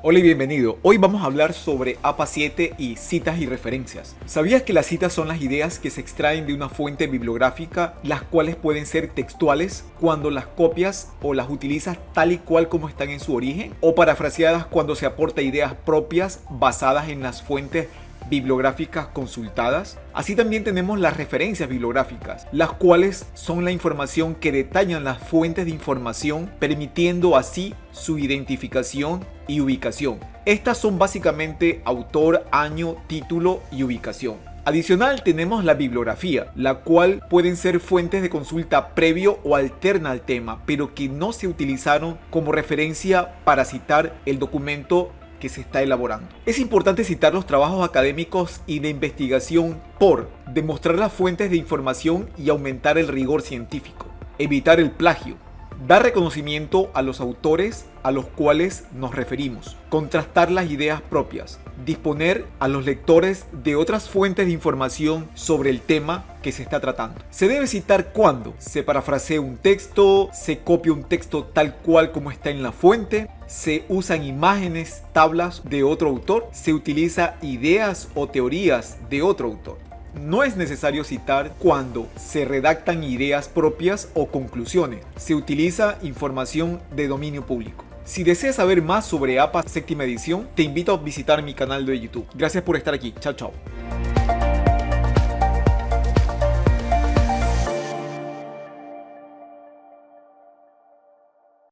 Hola y bienvenido. Hoy vamos a hablar sobre APA 7 y citas y referencias. ¿Sabías que las citas son las ideas que se extraen de una fuente bibliográfica, las cuales pueden ser textuales cuando las copias o las utilizas tal y cual como están en su origen, o parafraseadas cuando se aporta ideas propias basadas en las fuentes bibliográficas consultadas? Así también tenemos las referencias bibliográficas, las cuales son la información que detallan las fuentes de información, permitiendo así su identificación y ubicación. Estas son básicamente autor, año, título y ubicación. Adicional tenemos la bibliografía, la cual pueden ser fuentes de consulta previo o alterna al tema, pero que no se utilizaron como referencia para citar el documento que se está elaborando. Es importante citar los trabajos académicos y de investigación por demostrar las fuentes de información y aumentar el rigor científico, evitar el plagio, dar reconocimiento a los autores a los cuales nos referimos, contrastar las ideas propias, disponer a los lectores de otras fuentes de información sobre el tema que se está tratando. Se debe citar cuando se parafrasea un texto, se copia un texto tal cual como está en la fuente, se usan imágenes, tablas de otro autor, se utiliza ideas o teorías de otro autor. No es necesario citar cuando se redactan ideas propias o conclusiones. Se utiliza información de dominio público. Si deseas saber más sobre APA séptima edición, te invito a visitar mi canal de YouTube. Gracias por estar aquí. Chao, chao.